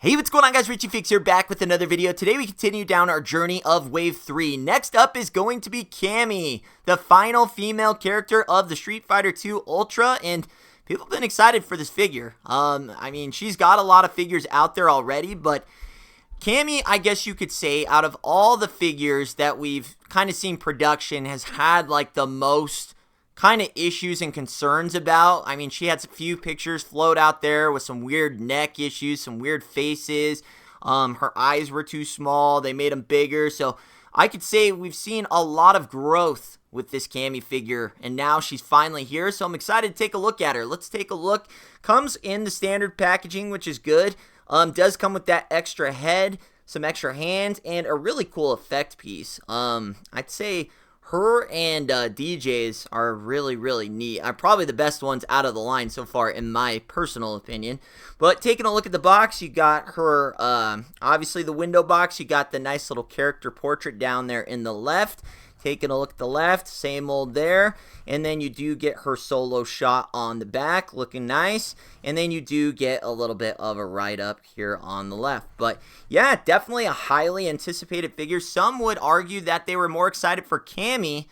Hey, what's going on, guys? Richie Fix here, back with another video. Today we continue down our journey of Wave 3. Next up is going to be Cammy, the final female character of the Street Fighter 2 Ultra, and people have been excited for this figure. I mean, she's got a lot of figures out there already, but Cammy, I guess you could say, out of all the figures that we've kind of seen production, has had like the most kind of issues and concerns about. I mean, she had a few pictures float out there with some weird neck issues, some weird faces. Her eyes were too small. They made them bigger. So I could say we've seen a lot of growth with this Cammy figure, and now she's finally here. So I'm excited to take a look at her. Let's take a look. Comes in the standard packaging, which is good. Does come with that extra head, some extra hands, and a really cool effect piece. I'd say her and DJ's are really, really neat. Are probably the best ones out of the line so far, in my personal opinion. But taking a look at the box, you got her, obviously the window box. You got the nice little character portrait down there in the left. Taking a look at the left, same old there. And then you do get her solo shot on the back, looking nice. And then you do get a little bit of a write-up here on the left. But yeah, definitely a highly anticipated figure. Some would argue that they were more excited for Cammy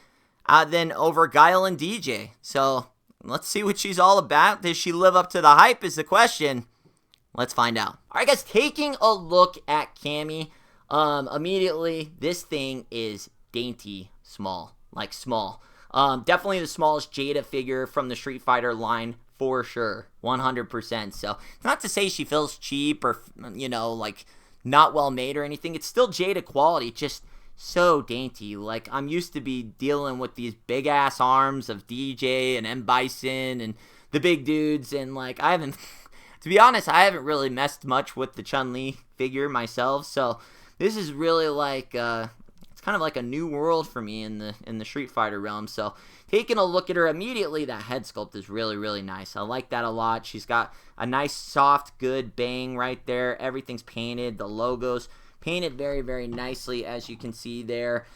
than over Guile and DJ. So let's see what she's all about. Does she live up to the hype is the question. Let's find out. All right, guys, taking a look at Cammy. Immediately, this thing is dainty small, like small. Definitely the smallest Jada figure from the Street Fighter line for sure, 100%. So not to say she feels cheap or, you know, like not well made or anything. It's still Jada quality, just so dainty. Like, I'm used to be dealing with these big ass arms of DJ and M Bison and the big dudes, and like I haven't to be honest, I haven't really messed much with the Chun-Li figure myself. So this is really like kind of like a new world for me in the Street Fighter realm. So taking a look at her immediately, that head sculpt is really, really nice. I like that a lot. She's got a nice, soft, good bang right there. Everything's painted. The logo's painted very, very nicely, as you can see there.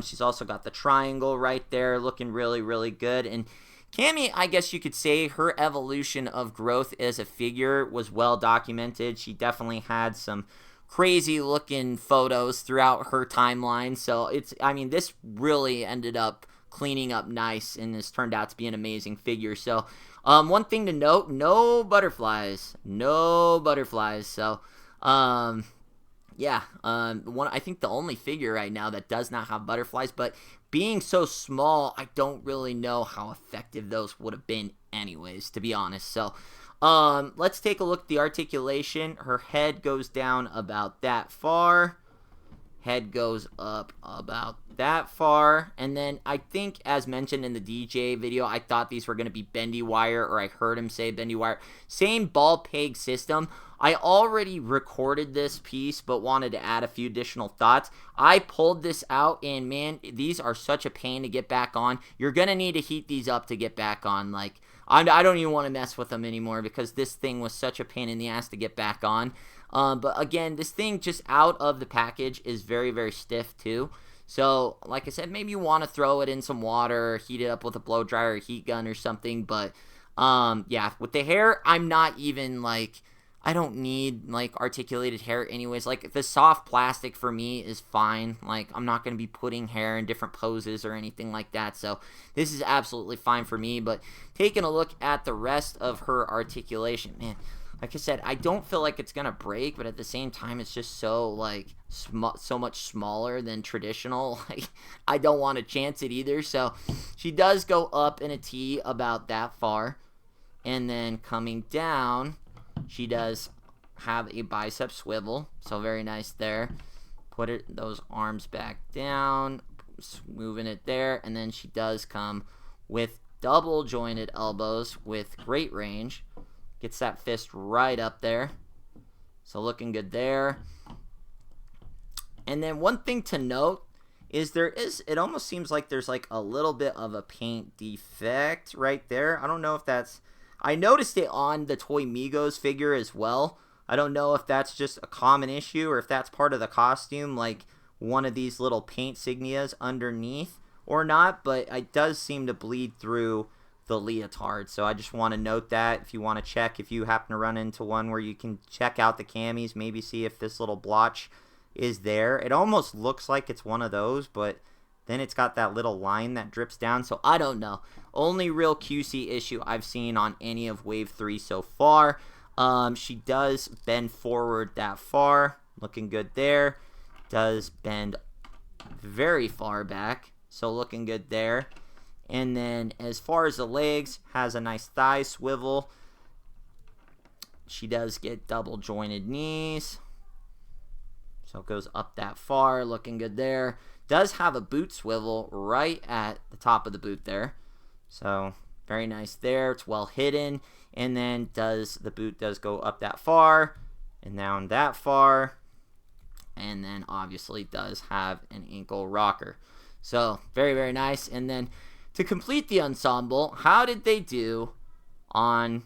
She's also got the triangle right there, looking really, really good. And Cammy, I guess you could say her evolution of growth as a figure was well documented. She definitely had some crazy looking photos throughout her timeline. So I mean, this really ended up cleaning up nice and has turned out to be an amazing figure. So one thing to note, no butterflies. So yeah, I think the only figure right now that does not have butterflies, but being so small, I don't really know how effective those would have been anyways, to be honest. So let's take a look at the articulation. Her head goes down about that far. Head goes up about that far. And then I think, as mentioned in the DJ video, I thought these were going to be bendy wire, or I heard him say bendy wire. Same ball peg system. I already recorded this piece, but wanted to add a few additional thoughts. I pulled this out, and man, these are such a pain to get back on. You're going to need to heat these up to get back on. Like, I don't even want to mess with them anymore because this thing was such a pain in the ass to get back on. But again, this thing just out of the package is very, very stiff too. So, like I said, maybe you want to throw it in some water or heat it up with a blow dryer or heat gun or something. But yeah, with the hair, I'm not even like, I don't need like articulated hair anyways. Like, the soft plastic for me is fine. Like, I'm not going to be putting hair in different poses or anything like that. So this is absolutely fine for me. But taking a look at the rest of her articulation, man, like I said, I don't feel like it's going to break, but at the same time, it's just so like so much smaller than traditional. Like, I don't want to chance it either. So she does go up in a T about that far. And then coming down, she does have a bicep swivel, so very nice there. Put those arms back down, moving it there, and then she does come with double jointed elbows with great range. Gets that fist right up there, so looking good there. And then one thing to note is it almost seems like there's like a little bit of a paint defect right there. I don't know if that's, I noticed it on the Toy Migos figure as well. I don't know if that's just a common issue or if that's part of the costume, like one of these little paint signias underneath or not, but it does seem to bleed through the leotard. So I just want to note that if you want to check, if you happen to run into one where you can check out the cammies, maybe see if this little blotch is there. It almost looks like it's one of those, but then it's got that little line that drips down, so I don't know. Only real QC issue I've seen on any of Wave 3 so far. She does bend forward that far. Looking good there. Does bend very far back, so looking good there. And then as far as the legs, has a nice thigh swivel. She does get double jointed knees. So it goes up that far, looking good there. Does have a boot swivel right at the top of the boot there. So very nice there. It's well hidden. And then the boot does go up that far and down that far. And then obviously does have an ankle rocker. So very, very nice. And then to complete the ensemble, how did they do on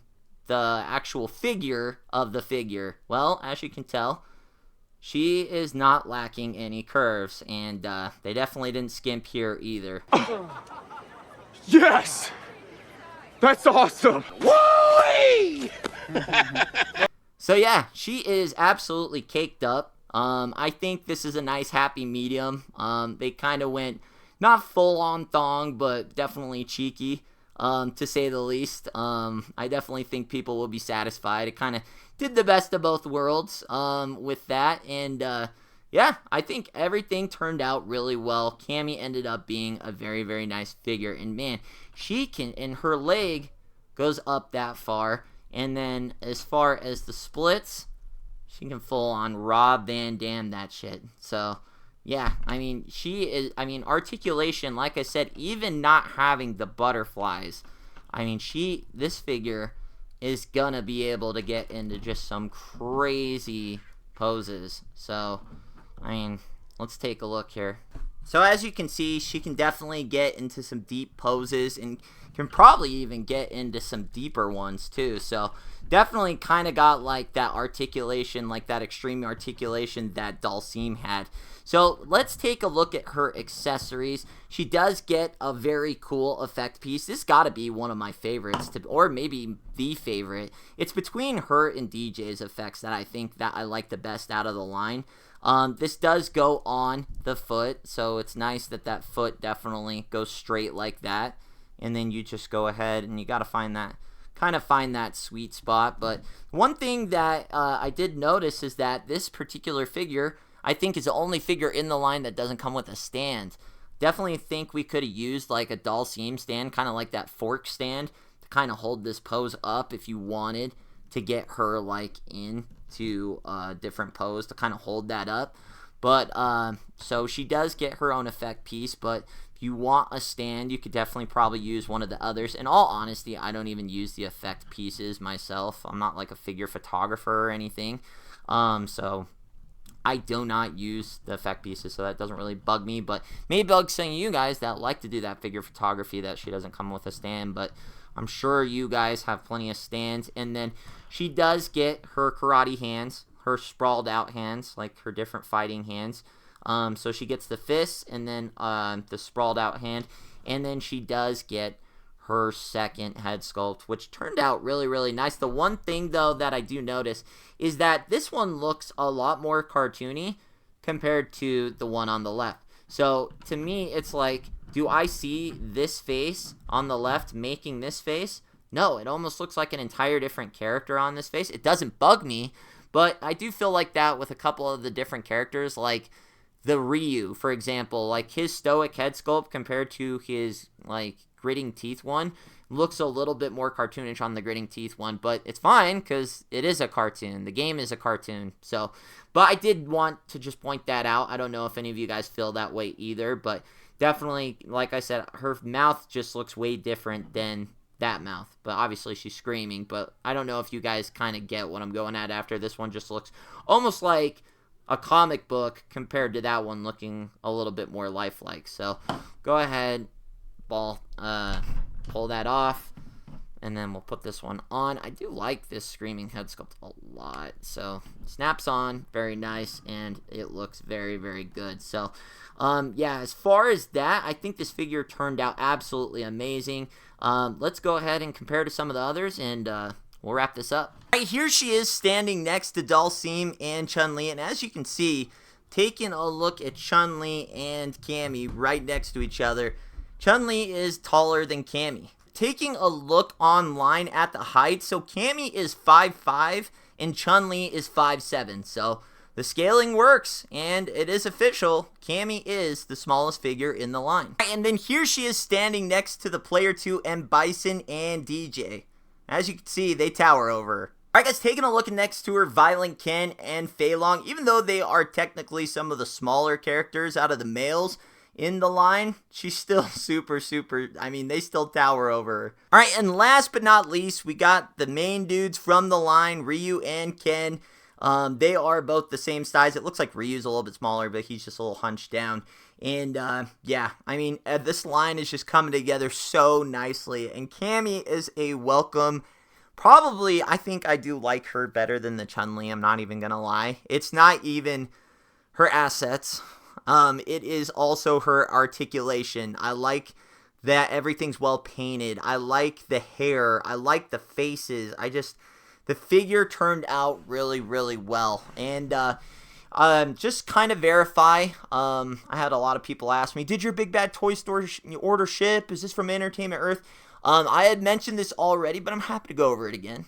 the actual figure of the figure? Well, as you can tell, she is not lacking any curves, and they definitely didn't skimp here either. Yes! That's awesome! Woo-wee! So yeah, she is absolutely caked up. I think this is a nice happy medium. They kind of went not full on thong, but definitely cheeky, to say the least. I definitely think people will be satisfied. It kind of did the best of both worlds with that, and yeah, I think everything turned out really well. Cammy ended up being a very, very nice figure, and man, she can, and her leg goes up that far, and then as far as the splits, she can full on Rob Van Dam that shit. So yeah, I mean, she is, I mean, articulation, like I said, even not having the butterflies, I mean, this figure is gonna be able to get into just some crazy poses. So, I mean, let's take a look here. So as you can see, she can definitely get into some deep poses and can probably even get into some deeper ones too. So definitely kind of got like that articulation, like that extreme articulation that Dulcime had. So let's take a look at her accessories. She does get a very cool effect piece. This got to be one of my favorites, or maybe the favorite. It's between her and DJ's effects that I think that I like the best out of the line. This does go on the foot, so it's nice that that foot definitely goes straight like that. And then you just go ahead and you got to find that sweet spot. But one thing that I did notice is that this particular figure, I think, is the only figure in the line that doesn't come with a stand. Definitely think we could have used like a Dulcime stand, kind of like that fork stand, to kind of hold this pose up if you wanted to get her like into a different pose to kind of hold that up. But so she does get her own effect piece, but if you want a stand, you could definitely probably use one of the others. In all honesty, I don't even use the effect pieces myself. I'm not like a figure photographer or anything. So I do not use the effect pieces, so that doesn't really bug me. But maybe bug some of you guys that like to do that figure photography that she doesn't come with a stand. But I'm sure you guys have plenty of stands. And then she does get her karate hands, her sprawled out hands, like her different fighting hands. So she gets the fists and then the sprawled out hand. And then she does get her second head sculpt, which turned out really, really nice. The one thing, though, that I do notice is that this one looks a lot more cartoony compared to the one on the left. So to me, it's like, do I see this face on the left making this face? No, it almost looks like an entire different character on this face. It doesn't bug me, but I do feel like that with a couple of the different characters, like the Ryu, for example, like his stoic head sculpt compared to his like gritting teeth one looks a little bit more cartoonish on the gritting teeth one, but it's fine because it is a cartoon. The game is a cartoon. So, but I did want to just point that out. I don't know if any of you guys feel that way either, but definitely, like I said, her mouth just looks way different than that mouth. But obviously she's screaming, but I don't know if you guys kind of get what I'm going at after. This one just looks almost like a comic book compared to that one looking a little bit more lifelike. So go ahead, pull that off. And then we'll put this one on. I do like this screaming head sculpt a lot. So, snaps on, very nice, and it looks very, very good. So, yeah, as far as that, I think this figure turned out absolutely amazing. Let's go ahead and compare to some of the others, and we'll wrap this up. Right, here she is standing next to Dhalsim and Chun-Li, and as you can see, taking a look at Chun-Li and Cammy right next to each other, Chun-Li is taller than Cammy. Taking a look online at the height, so Cammy is 5'5", and Chun-Li is 5'7", so the scaling works, and it is official. Cammy is the smallest figure in the line. And then here she is standing next to the Player 2 and Bison and DJ. As you can see, they tower over her. Alright guys, taking a look next to her, Violent Ken and Fei Long. Even though they are technically some of the smaller characters out of the males in the line, she's still super, I mean, they still tower over her. Alright, and last but not least, we got the main dudes from the line, Ryu and Ken. They are both the same size. It looks like Ryu's a little bit smaller, but he's just a little hunched down. And, yeah, I mean, this line is just coming together so nicely. And Cammy is a welcome. Probably, I think I do like her better than the Chun-Li. I'm not even going to lie. It's not even her assets. It is also her articulation. I like that everything's well painted. I like the hair. I like the faces. The figure turned out really, really well. And just kind of verify, I had a lot of people ask me, did your Big Bad Toy Store order ship? Is this from Entertainment Earth? I had mentioned this already, but I'm happy to go over it again.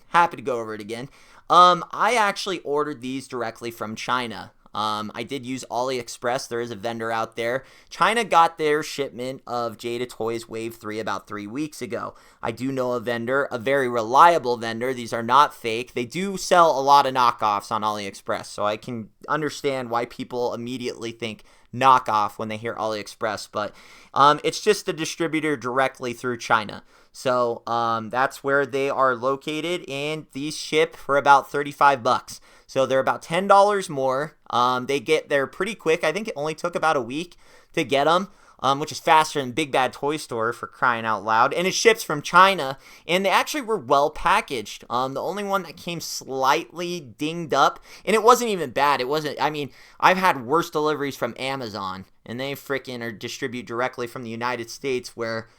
I actually ordered these directly from China. I did use AliExpress. There is a vendor out there. China got their shipment of Jada Toys Wave 3 about 3 weeks ago. I do know a vendor, a very reliable vendor. These are not fake. They do sell a lot of knockoffs on AliExpress, so I can understand why people immediately think knockoff when they hear AliExpress, but it's just a distributor directly through China. So that's where they are located, and these ship for about $35. So they're about $10 more. They get there pretty quick. I think it only took about a week to get them, which is faster than Big Bad Toy Store, for crying out loud. And it ships from China, and they actually were well packaged. The only one that came slightly dinged up, and it wasn't even bad. It wasn't, I mean, I've had worse deliveries from Amazon, and they freaking are distribute directly from the United States, where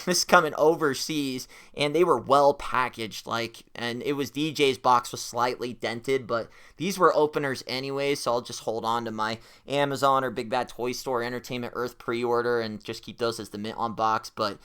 this is coming overseas, and they were well packaged, and it was DJ's box was slightly dented, but these were openers anyway, so I'll just hold on to my Amazon or Big Bad Toy Store Entertainment Earth pre-order and just keep those as the mint on box. But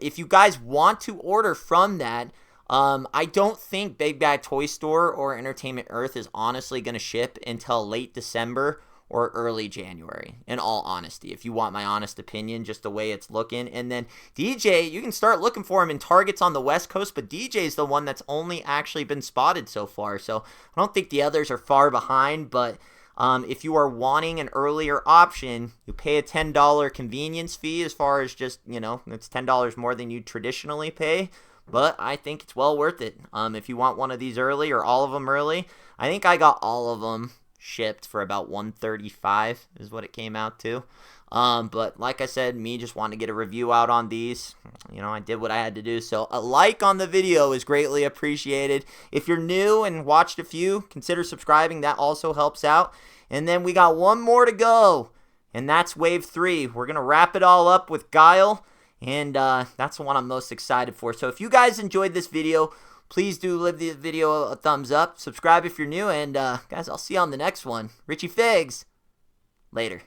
if you guys want to order from that, I don't think Big Bad Toy Store or Entertainment Earth is honestly going to ship until late December or early January, in all honesty, if you want my honest opinion, just the way it's looking. And then DJ, you can start looking for him in Targets on the West Coast, but DJ is the one that's only actually been spotted so far, so I don't think the others are far behind. But if you are wanting an earlier option, you pay a $10 convenience fee, as far as just, it's $10 more than you traditionally pay, but I think it's well worth it. If you want one of these early, or all of them early, I think I got all of them shipped for about $135 is what it came out to. But like I said, me just wanting to get a review out on these. I did what I had to do. So a like on the video is greatly appreciated. If you're new and watched a few, consider subscribing. That also helps out. And then we got one more to go, and that's Wave 3. We're going to wrap it all up with Guile, and that's the one I'm most excited for. So if you guys enjoyed this video, please do leave the video a thumbs up. Subscribe if you're new. And, guys, I'll see you on the next one. Richie Figs. Later.